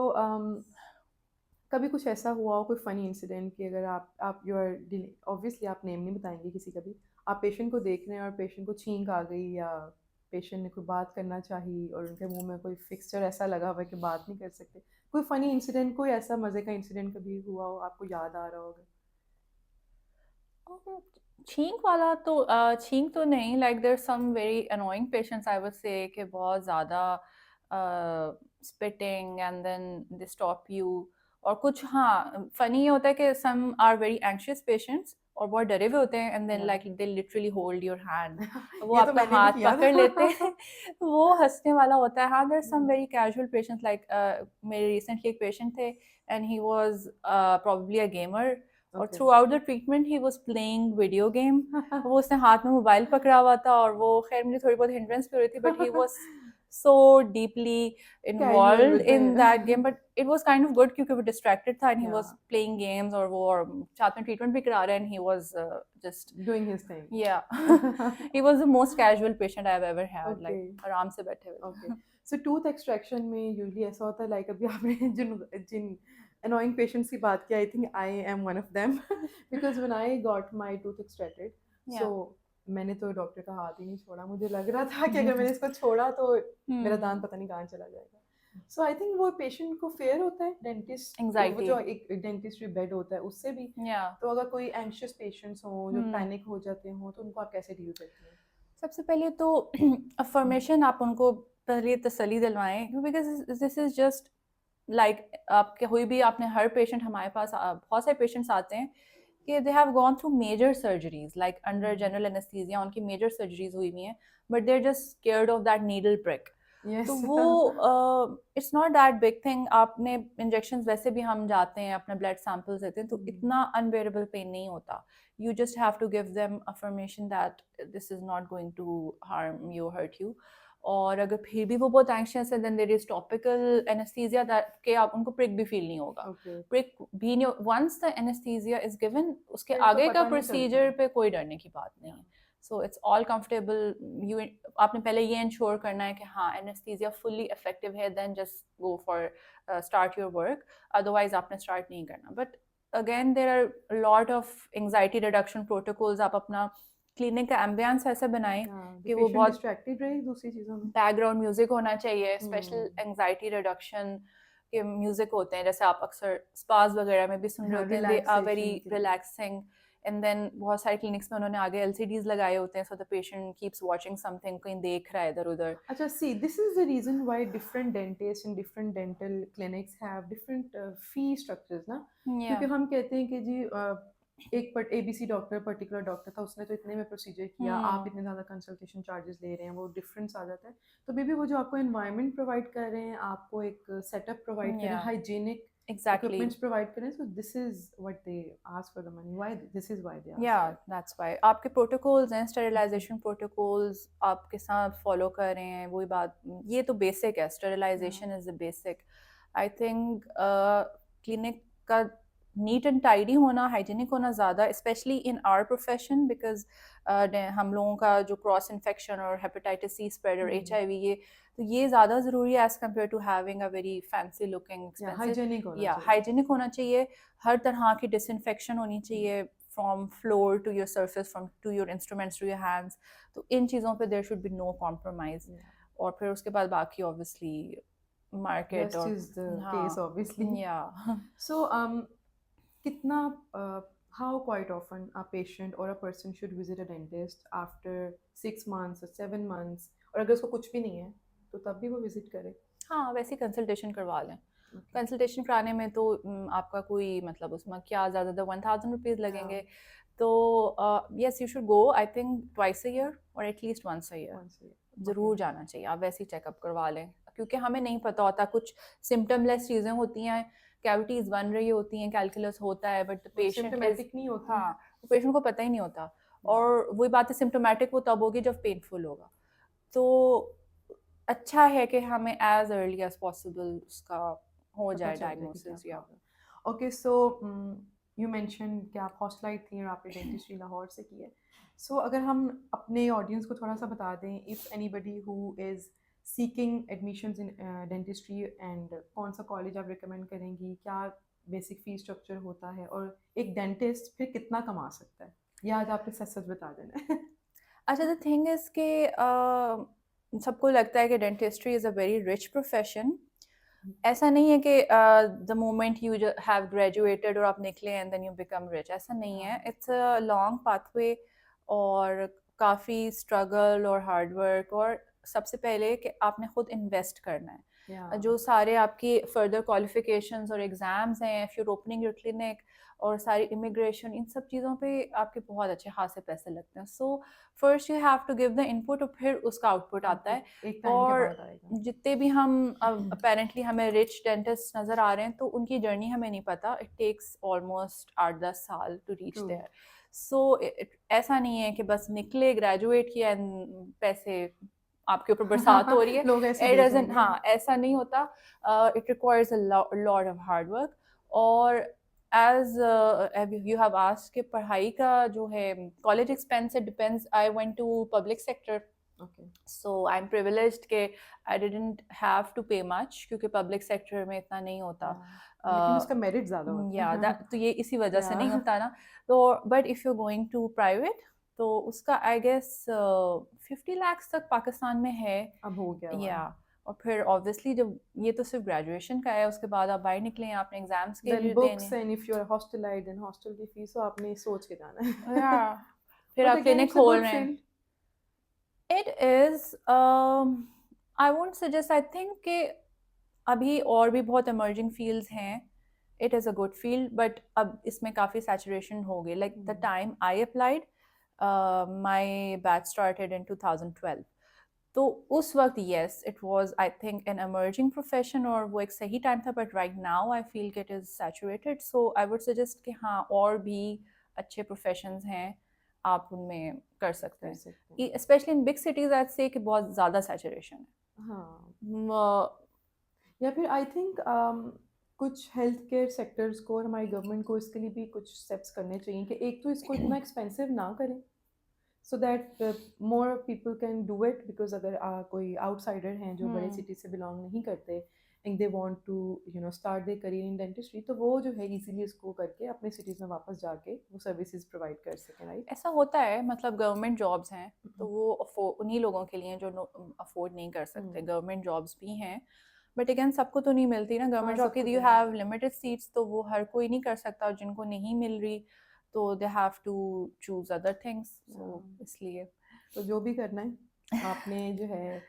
Speaker 1: कभी कुछ ऐसा हुआ हो, कोई फनी इंसिडेंट कि अगर आप यू आर ऑब्वियसली आप नेम नहीं बताएंगे किसी का भी, आप पेशेंट को देख रहे हैं और पेशेंट को छींक आ गई या पेशेंट ने कोई बात करना चाहिए और उनके मुंह में कोई फिक्सचर ऐसा लगा हुआ है कि बात नहीं कर सकते, कोई फनी इंसिडेंट, कोई ऐसा मज़े का इंसिडेंट कभी हुआ हो आपको याद आ रहा होगा?
Speaker 2: छींक वाला तो छींक तो नहीं. Like there some very annoying patients I would say कि बहुत ज़्यादा spitting and then they stop you. और कुछ हाँ फनी होता है कि some are very anxious patients और बहुत डरे हुए होते हैं and then like they literally hold your hand, वो
Speaker 1: ये तो
Speaker 2: आपका
Speaker 1: मैंने भी
Speaker 2: हाथ
Speaker 1: किया
Speaker 2: पकड़ लेते
Speaker 1: था.
Speaker 2: हैं. वो हंसने वाला होता है. हाँ there some very casual patients like मेरे रिसेंटली एक पेशेंट थे and he was probably a gamer और
Speaker 1: Okay.
Speaker 2: Throughout the treatment he was playing video game. वो उसने हाथ में मोबाइल पकड़ा हुआ था और वो खैर मुझे थोड़ी बहुत हिंड्रेंस भी हो रही थी, but he was so deeply
Speaker 1: Casual
Speaker 2: involved
Speaker 1: with
Speaker 2: in
Speaker 1: the
Speaker 2: that game. But it was kind of good क्योंकि वो distracted था and he was
Speaker 1: yeah,
Speaker 2: playing games और वो और साथ में treatment भी करा रहा है and he was just
Speaker 1: doing his thing.
Speaker 2: yeah. He was the most casual patient I've ever had.
Speaker 1: Okay.
Speaker 2: Like आराम से बैठे हुए.
Speaker 1: Okay. So tooth extraction में usually ऐसा होता है, like अभी आपने जिन annoying patients की बात की, I think I am one of them because when I got my tooth extracted,
Speaker 2: Yeah.
Speaker 1: so मैंने तो डॉक्टर का हाथ ही नहीं छोड़ा. मुझे लग रहा था कि अगर मैंने इसको छोड़ा तो मेरा दांत पता नहीं कहाँ चला जाएगा. सो आई थिंक वो पेशेंट को फेयर होता है, डेंटिस्ट
Speaker 2: Anxiety.
Speaker 1: जो एक डेंटिस्ट्री बेड होता है उससे भी.
Speaker 2: Yeah.
Speaker 1: तो अगर कोई एंशियस पेशेंट्स हों जो पैनिक हो जाते हों तो उनको आप कैसे डील करते हैं?
Speaker 2: सबसे पहले तो अफर्मेशन आप उनको पहले तसल्ली दिलवाएं, because this is just like आपके कोई भी आपने हर पेशेंट हमारे पास बहुत सारे पेशेंट्स आते हैं कि they have gone through major surgeries like under general anaesthesia, उनकी मेजर सर्जरीज हुई हुई हैं, but they are just scared of that needle prick. तो
Speaker 1: यस।
Speaker 2: वो it's not that big thing, आपने इंजेक्शन वैसे भी हम जाते हैं अपना ब्लड सैंपल्स देते हैं तो इतना अनबेरेबल पेन नहीं होता। You just have to give them affirmation that this is not going to harm you, hurt you. और अगर फिर भी वो बहुत एंशियस है then there is topical anaesthesia that के आप उनको प्रिक भी फील नहीं होगा।
Speaker 1: ओके।
Speaker 2: प्रिक भी नहीं, once the anaesthesia is given उसके
Speaker 1: फिर तो
Speaker 2: आगे का
Speaker 1: पता नहीं चलता
Speaker 2: प्रोसीजर
Speaker 1: है।
Speaker 2: पे कोई डरने की बात नहीं है। So it's all comfortable. You आपने पहले ये इंश्योर करना है कि हाँ एनेस्थीसिया फुली इफेक्टिव है, then just go for start your work, otherwise आपने स्टार्ट नहीं करना। But again there are lot of anxiety reduction protocols. आप अपना क्लिनिक का एम्बियंस ऐसा बनाएं कि वो
Speaker 1: पेशेंट
Speaker 2: बहुत
Speaker 1: डिस्ट्रैक्टेड रहे दूसरी चीजों में।
Speaker 2: बैकग्राउंड म्यूजिक होना चाहिए, स्पेशल
Speaker 1: हम्म।
Speaker 2: एंजाइटी रिडक्शन के म्यूजिक होते हैं जैसे आप अक्सर स्पास वगैरह में भी सुन रहे
Speaker 1: हाँ,
Speaker 2: होते हैं, दे आर वेरी
Speaker 1: रिलैक्सेशन के लिए।
Speaker 2: रिलैक्सिंग। एंड देन बहुत सारे क्लिनिक्स में उन्होंने आगे एलसीडीज लगाए होते हैं, so the patient keeps watching something, कहीं देख रहा है इधर उधर।
Speaker 1: अच्छा, see, this is the reason why different dentists and different dental clinics have different fee structures ना।
Speaker 2: या
Speaker 1: क्योंकि हम कहते हैं कि जी एक एबीसी डॉक्टर पर्टिकुलर डॉक्टर था, उसने तो इतने में प्रोसीजर किया, आप इतने ज़्यादा कंसल्टेशन चार्जेस ले रहे हैं, वो डिफरेंस आ जाता है। तो मे बी वो जो आपको एनवायरनमेंट प्रोवाइड कर रहे हैं, आपको एक सेटअप प्रोवाइड कर रहे
Speaker 2: या
Speaker 1: हैं, हाइजीनिक
Speaker 2: एग्जैक्टली।
Speaker 1: इक्विपमेंट्स प्रोवाइड कर रहे हैं, so this is what they ask for the money, why this is why they
Speaker 2: या
Speaker 1: आस्क फॉर
Speaker 2: दैट्स वाई आपके प्रोटोकॉल्स हैं, स्टेरिलाइजेशन प्रोटोकॉल्स आपके साथ फॉलो कर रहे हैं, वही बात। ये तो बेसिक है, sterilization is the basic. I think clinic का नीट एंड टाइडी होना, हाइजीनिक होना ज़्यादा, specially in our profession, because हम लोगों का जो क्रॉस इन्फेक्शन और हेपेटाइटिस सी स्प्रेड और HIV, ये ज़्यादा ज़रूरी है as compare to having a very fancy looking expensive.
Speaker 1: Hygienic होना
Speaker 2: या
Speaker 1: चाहिए।
Speaker 2: हाइजीनिक होना चाहिए, हर तरह की डिसइंफेक्शन होनी चाहिए, from floor to your surface, from to your instruments to your hands. तो इन चीज़ों पे there should be no compromise. और फिर उसके बाद बाकी ऑब्वियसली मार्केट
Speaker 1: रेस्ट
Speaker 2: और
Speaker 1: इज द केस
Speaker 2: हाँ
Speaker 1: ऑब्वियसली।
Speaker 2: या
Speaker 1: So, kitna, how quite often a patient or a person should visit a dentist after 6 months or 7 months, और अगर उसको कुछ भी नहीं है तो तब भी वो विजिट करे?
Speaker 2: हाँ वैसे कंसल्टेशन करवा लें।
Speaker 1: Okay.
Speaker 2: कंसल्टेशन कराने में तो आपका कोई मतलब उसमें क्या ज़्यादा 1000 रुपीज़ लगेंगे।
Speaker 1: हाँ,
Speaker 2: तो yes you should go I think twice a year और at least once a year
Speaker 1: once a year.
Speaker 2: ज़रूर
Speaker 1: Okay.
Speaker 2: जाना चाहिए। आप वैसे ही चेकअप करवा लें, क्योंकि हमें नहीं पता होता, कुछ सिम्टमलेस चीज़ें होती हैं, कैविटीज़ बन रही होती हैं, कैलकुलस होता है, बट द
Speaker 1: वो
Speaker 2: पेशेंट इज
Speaker 1: सिम्टोमेटिक नहीं होती।
Speaker 2: हाँ पेशेंट को पता ही नहीं होता। और वही बात है, सिम्टोमेटिक वो तब होगी जब पेनफुल होगा। तो अच्छा है कि हमें एज अर्ली एज पॉसिबल उसका हो
Speaker 1: पता
Speaker 2: जाए
Speaker 1: चल जाए कि क्या
Speaker 2: डायग्नोसिस। या
Speaker 1: problem. Okay, so you mention कि आप हॉस्टलाइट थी और आपने डेंटिस्ट्री लाहौर से की है। सो अगर हम अपने ऑडियंस को थोड़ा सा बता दें, if anybody who is seeking admissions in dentistry, and कौन सा कॉलेज आप रिकमेंड करेंगी, क्या बेसिक फी स्ट्रक्चर होता है, और एक डेंटिस्ट फिर कितना कमा सकता है, या आज आपने सच सच बता देना है?
Speaker 2: अच्छा द थिंग इज के सबको लगता है कि dentistry is a very rich profession. ऐसा नहीं है कि the moment you have graduated और आप निकले and then you become rich, ऐसा नहीं है।
Speaker 1: हाँ,
Speaker 2: इट्स अ लॉन्ग पाथवे और काफ़ी स्ट्रगल और हार्ड वर्क, और सबसे पहले कि आपने खुद इन्वेस्ट करना है।
Speaker 1: या
Speaker 2: जो सारे आपकी फर्दर क्वालिफिकेशंस और एग्ज़ाम्स हैं, if you opening your clinic और सारी इमिग्रेशन, इन सब चीज़ों पे आपके बहुत अच्छे खासे पैसे लगते हैं। So first you have to give the input और फिर उसका आउटपुट आता है।
Speaker 1: एक टाइम के
Speaker 2: और
Speaker 1: बाद आएगा।
Speaker 2: जितने भी हम अपेरेंटली हमें रिच डेंटिस्ट नज़र आ रहे हैं, तो उनकी जर्नी हमें नहीं पता। इट टेक्स ऑलमोस्ट 8-10 साल टू रीच
Speaker 1: ट्रू।
Speaker 2: देयर। सो ऐसा नहीं है कि बस निकले ग्रेजुएट किया एंड पैसे आपके ऊपर बरसात हो रही है।
Speaker 1: लोग ऐसे
Speaker 2: इट
Speaker 1: भेज
Speaker 2: डजंट,
Speaker 1: देंगे।
Speaker 2: हाँ ऐसा नहीं होता। It requires a lot of hard work. और एज यू हैव आस्क्ड कि पढ़ाई का जो है college expense, it depends. I went to public sector,
Speaker 1: okay.
Speaker 2: So I am privileged के I didn't have to pay much, क्योंकि public sector में इतना नहीं होता।
Speaker 1: लेकिन उसका मेरिट ज़्यादा होता
Speaker 2: या
Speaker 1: है।
Speaker 2: तो ये इसी वजह से नहीं
Speaker 1: या
Speaker 2: होता ना। तो but if you going to private, तो उसका आई गेस 50 लाख तक पाकिस्तान में है।
Speaker 1: अब हो गया हुआ
Speaker 2: या
Speaker 1: है।
Speaker 2: और फिर ऑब्वियसली जब ये तो सिर्फ ग्रेजुएशन का है, उसके बाद आप बाहर निकले हैं, आपने एग्जाम्स के
Speaker 1: देन
Speaker 2: लिए
Speaker 1: बुक्स,
Speaker 2: देने।
Speaker 1: And if you are hostelized then hostel की फीस, तो आपने सोच के जाना है।
Speaker 2: या फिर
Speaker 1: बट
Speaker 2: आप
Speaker 1: अगेन
Speaker 2: क्लिनिक
Speaker 1: इट्स अ
Speaker 2: खोल
Speaker 1: गुड
Speaker 2: रहे हैं।
Speaker 1: Field.
Speaker 2: It is I won't suggest, I think कि अभी और भी बहुत इमर्जिंग फील्ड्स हैं. It is a good field, but अब इसमें काफ़ी सैचुरेशन हो गई. Like the time I applied, my batch started in 2012. तो उस वक्त yes it was I think an emerging profession और वो एक सही टाइम था. But right now I feel कि it is saturated. So I would suggest कि हाँ, और भी अच्छे प्रोफेशंस हैं, आप उनमें कर सकते
Speaker 1: कर
Speaker 2: हैं.
Speaker 1: सकते हैं।
Speaker 2: स्पेशली इन बिग सिटीज़ आई से कि बहुत ज़्यादा सैचुरेशन है.
Speaker 1: हाँ,
Speaker 2: म,
Speaker 1: या फिर आई थिंक कुछ हेल्थ केयर सेक्टर्स को और हमारी गवर्नमेंट को इसके लिए भी कुछ स्टेप्स करने चाहिए कि एक तो इसको इतना एक्सपेंसिव ना करें, so that more people can do it, because अगर कोई आउटसाइडर हैं जो बड़े सिटी से बिलोंग नहीं करते and they want to start their career in dentistry, तो वो जो है इजीली इसको करके अपने सिटीज़ में वापस जाके वो सर्विसेज प्रोवाइड कर सकें, राइट?
Speaker 2: ऐसा होता है. मतलब गवर्नमेंट जॉब्स हैं तो वो उन्हीं लोगों के लिए हैं जो अफोर्ड नहीं कर सकते. गवर्नमेंट जॉब्स भी हैं, बट अगेन सबको तो नहीं मिलती ना.
Speaker 1: हाँ,
Speaker 2: गवर्नमेंट जॉब
Speaker 1: सबको
Speaker 2: के
Speaker 1: तो
Speaker 2: यू
Speaker 1: नहीं
Speaker 2: हैव
Speaker 1: मिलती।
Speaker 2: लिमिटेड सीट्स, तो वो हर कोई नहीं कर सकता. और जिनको नहीं मिल रही तो they have to choose other things. So
Speaker 1: हाँ,
Speaker 2: इसलिए
Speaker 1: तो जो भी करना है आपने जो है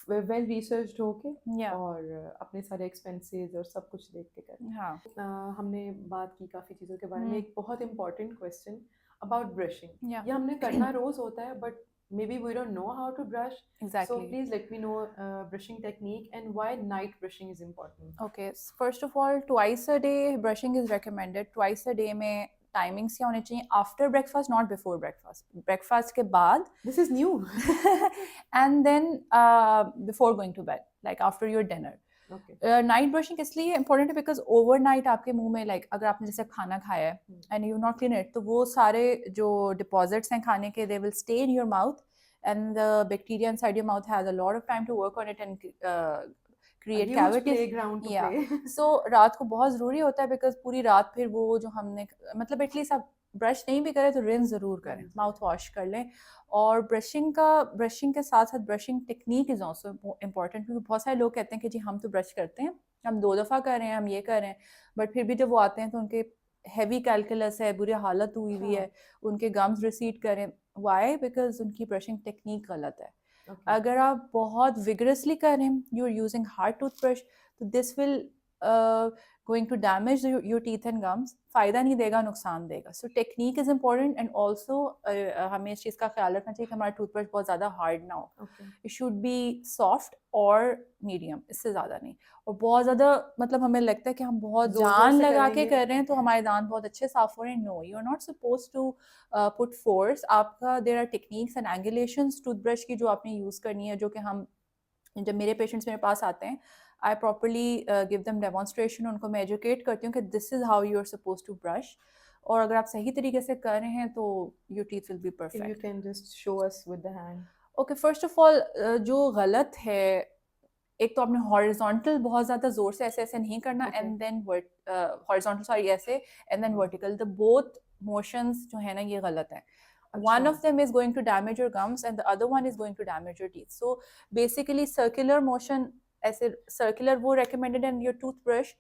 Speaker 1: वेल रिसर्च्ड होके
Speaker 2: या
Speaker 1: और अपने सारे एक्सपेंसेस और सब कुछ देख के करना
Speaker 2: हाँ.
Speaker 1: है। हमने बात की काफ़ी चीज़ों के बारे में.
Speaker 2: हम्म.
Speaker 1: एक बहुत इंपॉर्टेंट क्वेश्चन अबाउट ब्रशिंग,
Speaker 2: या
Speaker 1: ये हमने करना रोज़ होता है but maybe we don't know how to brush, so
Speaker 2: exactly.
Speaker 1: please let me know brushing technique and why night brushing is important.
Speaker 2: Okay, first of all twice a day brushing is recommended. Twice a day में timings क्या होने चाहिए? After breakfast, not before breakfast. Breakfast के बाद
Speaker 1: This is new.
Speaker 2: and then before going to bed, like after your dinner.
Speaker 1: Okay.
Speaker 2: Night brushing इसलिए important है because overnight आपके मुंह में, लाइक अगर आपने जैसे खाना खाया है and you not clean it, तो वो सारे जो डिपॉजिट्स हैं खाने के, they will stay in your mouth and the bacteria inside your mouth has a lot of time to work on it and
Speaker 1: A
Speaker 2: create
Speaker 1: huge
Speaker 2: cavities.
Speaker 1: playground to
Speaker 2: या
Speaker 1: play.
Speaker 2: So रात को बहुत ज़रूरी होता है बिकॉज पूरी रात फिर वो जो हमने, मतलब एटलीस्ट आप ब्रश नहीं भी करें तो रिंस ज़रूर करें,
Speaker 1: Rinse
Speaker 2: माउथ वॉश कर लें. और ब्रशिंग के साथ साथ brushing technique is also important. क्योंकि बहुत सारे लोग कहते हैं कि जी हम तो ब्रश करते हैं, हम 2 दफ़ा कर रहे हैं, हम ये कर रहे हैं, बट फिर भी जब वो आते हैं तो उनके हैवी कैलकुलस है, बुरी हालत हुई हुई है, उनके गम्स रिसीड करें. वाई? बिकॉज उनकी ब्रशिंग टेक्निक गलत है.
Speaker 1: Okay.
Speaker 2: अगर आप बहुत विगरसली कर रहे हैं, you are using hard toothbrush, तो this will going to damage your teeth and gums. फ़ायदा नहीं देगा, नुकसान देगा. So technique is important and also हमें इस चीज़ का ख्याल रखना चाहिए कि हमारा टूथब्रश बहुत ज़्यादा हार्ड ना हो.
Speaker 1: Okay.
Speaker 2: It should be soft और मीडियम, इससे ज़्यादा नहीं. और बहुत ज़्यादा मतलब हमें लगता है कि हम बहुत
Speaker 1: जोर जोर
Speaker 2: जान
Speaker 1: से
Speaker 2: लगा के
Speaker 1: करेंगे.
Speaker 2: कर रहे हैं तो हमारे दांत बहुत अच्छे साफ हो रहे हैं. No, you are not suppose to put force. आपका there are techniques and angulations toothbrush की जो आपने यूज़ करनी है, जो कि हम, जब मेरे पेशेंट्स मेरे पास आते हैं, I properly give them demonstration. उनको मैं एजुकेट करती हूँ कि this is how you are suppose to brush. और अगर आप सही तरीके से कर रहे हैं तो your teeth will be
Speaker 1: If you
Speaker 2: perfect.
Speaker 1: can just show us with the hand.
Speaker 2: Okay, first of all जो गलत है, एक तो आपने हॉरिजॉन्टल बहुत ज़्यादा ज़ोर से ऐसे ऐसे नहीं करना,
Speaker 1: Okay.
Speaker 2: And then horizontal, sorry, ऐसे and then vertical. The both motions जो है ना, ये गलत है. One of them is going to damage your gums and the other one is going to damage your teeth. So basically circular motion, ऐसे circular वो recommended, and your toothbrush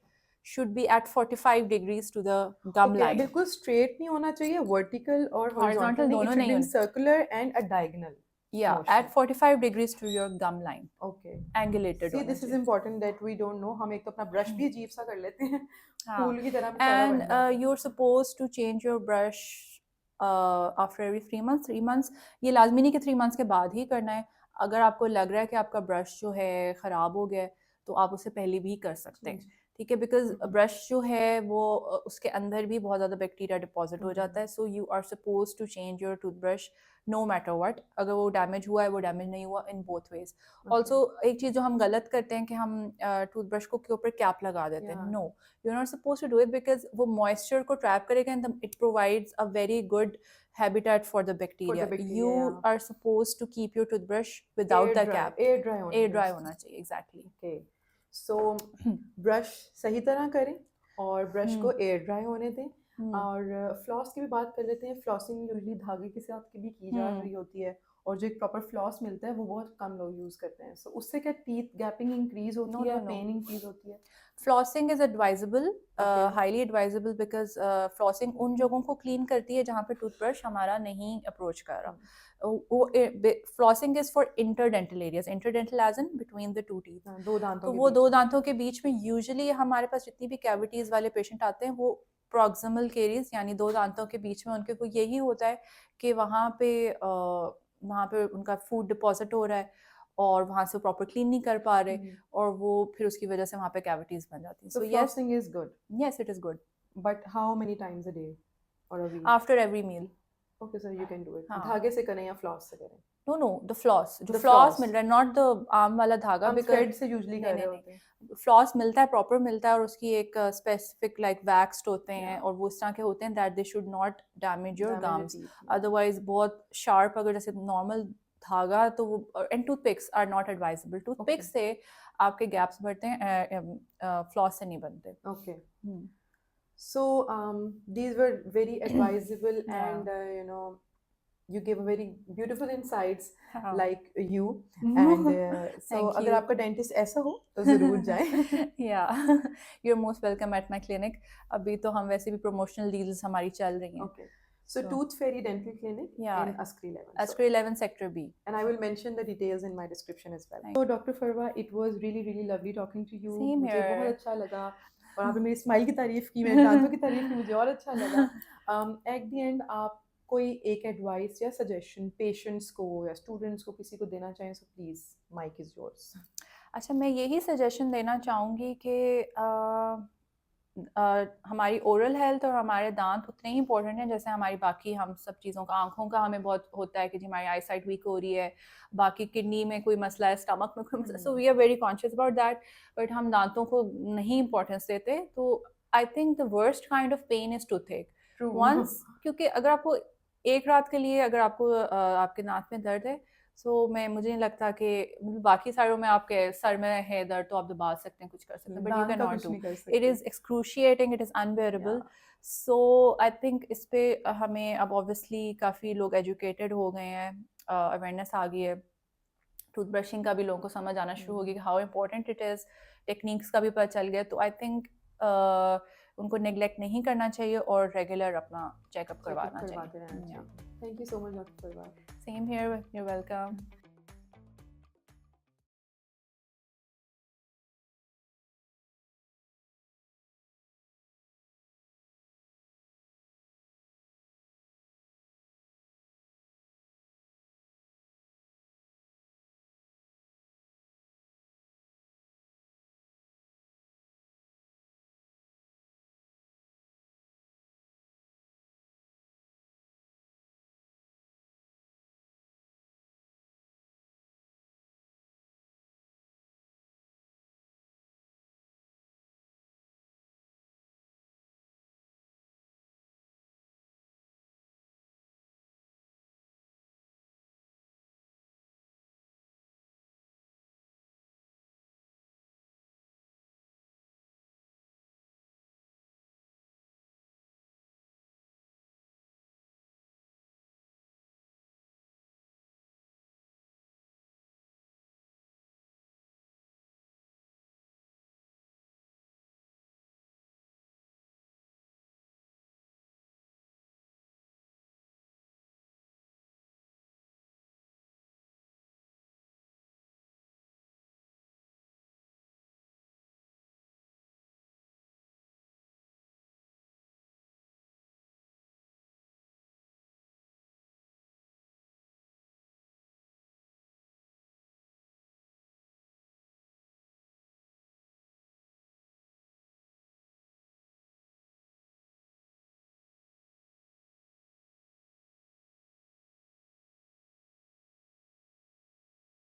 Speaker 2: should be at 45 degrees to the gum
Speaker 1: Okay,
Speaker 2: line.
Speaker 1: बिल्कुल straight नहीं होना चाहिए, vertical और horizontal
Speaker 2: Horizontal
Speaker 1: नहीं. It
Speaker 2: दोनों
Speaker 1: should
Speaker 2: नहीं
Speaker 1: be in
Speaker 2: होने.
Speaker 1: circular and a diagonal
Speaker 2: Yeah,
Speaker 1: motion.
Speaker 2: at 45 degrees to your gum line.
Speaker 1: Okay.
Speaker 2: Angulated
Speaker 1: See,
Speaker 2: होना
Speaker 1: this is
Speaker 2: चाहिए.
Speaker 1: important that we don't know. हम एक तो अपना ब्रश भी अजीब सा कर लेते हैं,
Speaker 2: हाँ.
Speaker 1: फूल की तरह बेचारा
Speaker 2: And
Speaker 1: बन जाता है.
Speaker 2: you're supposed to change your brush after every 3 months. 3 months, ये लाजमी नहीं कि 3 months के बाद ही करना है. अगर आपको लग रहा है कि आपका ब्रश जो है ख़राब हो गया है, तो आप उससे पहले भी कर सकते हैं. ठीक है, बिकॉज ब्रश जो है वो उसके अंदर भी बहुत ज़्यादा बैक्टीरिया डिपॉजिट हो जाता है. So you are suppose to change your toothbrush no matter what. अगर वो डैमेज हुआ है, वो डैमेज नहीं हुआ, इन बोथ वेज. ऑल्सो एक चीज़ जो हम गलत करते हैं कि हम टूथब्रश को के ऊपर कैप लगा देते हैं. No, you're not supposed to do it because वो moisture को trap करेगा and it provides a very good habitat for the bacteria. You are supposed to keep your toothbrush without the cap.
Speaker 1: Air dry
Speaker 2: होना चाहिए. Exactly.
Speaker 1: Okay. So brush सही तरह करें और brush को एयर ड्राई होने दें. और फ्लॉस की भी बात कर लेते हैं. फ्लॉसिंग यूजली धागे के साथ की भी की जा रही होती है, और जो एक प्रॉपर फ्लॉस मिलता है वो बहुत कम लोग यूज़ करते हैं. सो उससे क्या टीथ गैपिंग इंक्रीज होती
Speaker 2: No,
Speaker 1: है,
Speaker 2: no, no.
Speaker 1: पेन इंक्रीज होती है?
Speaker 2: Flossing is advisable,
Speaker 1: Okay.
Speaker 2: Highly advisable, because flossing उन जगहों को क्लीन करती है जहाँ पे टूथब्रश हमारा नहीं अप्रोच कर रहा. वो flossing is for interdental areas, interdental as in between the two teeth.
Speaker 1: दो दांतों
Speaker 2: तो
Speaker 1: के
Speaker 2: वो
Speaker 1: बीच
Speaker 2: दो
Speaker 1: में.
Speaker 2: दांतों के बीच में यूजुअली हमारे पास जितनी भी कैविटीज वाले पेशेंट आते हैं वो प्रॉक्सिमल केरीज यानी दो दांतों के बीच में उनके को यही होता है कि वहाँ पे उनका फूड डिपॉजिट हो रहा है और वहाँ से प्रॉपर क्लीन नहीं कर पा रहे और वो फिर उसकी वजह से वहाँ पे कैविटीज बन जाती हैं.
Speaker 1: So
Speaker 2: so yes,
Speaker 1: flossing is good,
Speaker 2: yes it is good
Speaker 1: but how many times a day or a week?
Speaker 2: after every meal.
Speaker 1: Okay, so you can do it.
Speaker 2: हाँ.
Speaker 1: धागे से करें या फ्लॉस से करें?
Speaker 2: No, the floss, जो
Speaker 1: The
Speaker 2: floss
Speaker 1: floss.
Speaker 2: मिल रहा है, not the आम वाला धागा,
Speaker 1: हम
Speaker 2: because
Speaker 1: thread से usually कर रहे
Speaker 2: नहीं,
Speaker 1: होते हैं.
Speaker 2: फ्लॉस मिलता है, प्रॉपर मिलता है और उसकी एक स्पेसिफिक लाइक वैक्स्ड होते हैं
Speaker 1: Yeah.
Speaker 2: और वो इस तरह के होते हैं that they should not damage your
Speaker 1: Damage the
Speaker 2: gums.
Speaker 1: teeth.
Speaker 2: Otherwise बहुत शार्प अगर जैसे नॉर्मल धागा तो वो, and toothpicks are not advisable. Toothpicks से आपके गैप्स बढ़ते हैं, फ्लॉस से नहीं बनते.
Speaker 1: Okay. So these were very advisable
Speaker 2: Yeah.
Speaker 1: and you gave a very beautiful insights
Speaker 2: हाँ.
Speaker 1: like you and so
Speaker 2: Thank
Speaker 1: अगर
Speaker 2: you.
Speaker 1: आपका डेंटिस्ट ऐसा हो तो ज़रूर जाएं.
Speaker 2: Yeah, you're most welcome at my clinic. अभी तो हम वैसे भी promotional deals हमारी चल रही हैं.
Speaker 1: Okay. So
Speaker 2: So-
Speaker 1: Tooth Fairy Dental Clinic
Speaker 2: Yeah.
Speaker 1: in Askri 11.
Speaker 2: Askari 11 Sector B.
Speaker 1: And I will mention the details in my description as well.
Speaker 2: Thank
Speaker 1: So Dr. Farwa, it was really really lovely talking to you.
Speaker 2: Same
Speaker 1: मुझे बहुत
Speaker 2: here.
Speaker 1: अच्छा लगा और आपने मेरी smile की तारीफ की, मेरे दांतों की तारीफ की, मुझे और अच्छा लगा. At the end आप कोई एक एडवाइस या सजेशन पेशेंट्स को या स्टूडेंट्स को किसी को देना चाहें so please mic is yours.
Speaker 2: अच्छा, मैं यही सजेशन देना चाहूँगी कि हमारी ओरल हेल्थ और हमारे दांत उतने ही इंपॉर्टेंट हैं जैसे हमारी बाकी हम सब चीज़ों का. आंखों का हमें बहुत होता है कि जी हमारी आई साइट वीक हो रही है, बाकी किडनी में कोई मसला है, स्टमक में कोई मसला, so we are very conscious about that, but हम दांतों को नहीं इंपॉर्टेंस देते. तो I think the worst kind of pain is toothache.
Speaker 1: True.
Speaker 2: Once, क्योंकि अगर आपको एक रात के लिए अगर आपको आपके दांत में दर्द है, मुझे नहीं लगता कि बाकी सारों में आपके सर में है दर्द तो आप दबा सकते हैं, कुछ कर सकते हैं, बट यू
Speaker 1: दांत
Speaker 2: कैन
Speaker 1: का
Speaker 2: नॉट
Speaker 1: कुछ
Speaker 2: डू.
Speaker 1: नहीं कर
Speaker 2: इट
Speaker 1: सकते.
Speaker 2: Is excruciating, it is unbearable. So I think इस पे हमें अब ऑब्वियसली काफ़ी लोग एजुकेटेड हो गए हैं, अवेयरनेस आ गई है, टूथ ब्रशिंग का भी लोगों को समझ आना शुरू हो गई कि how important it is, techniques का भी पता चल गया. तो आई थिंक उनको नेग्लेक्ट नहीं करना चाहिए और रेगुलर अपना चेकअप करवाना चाहिए.
Speaker 1: Thank you so much, Dr. Farwa.
Speaker 2: Same here, you're welcome.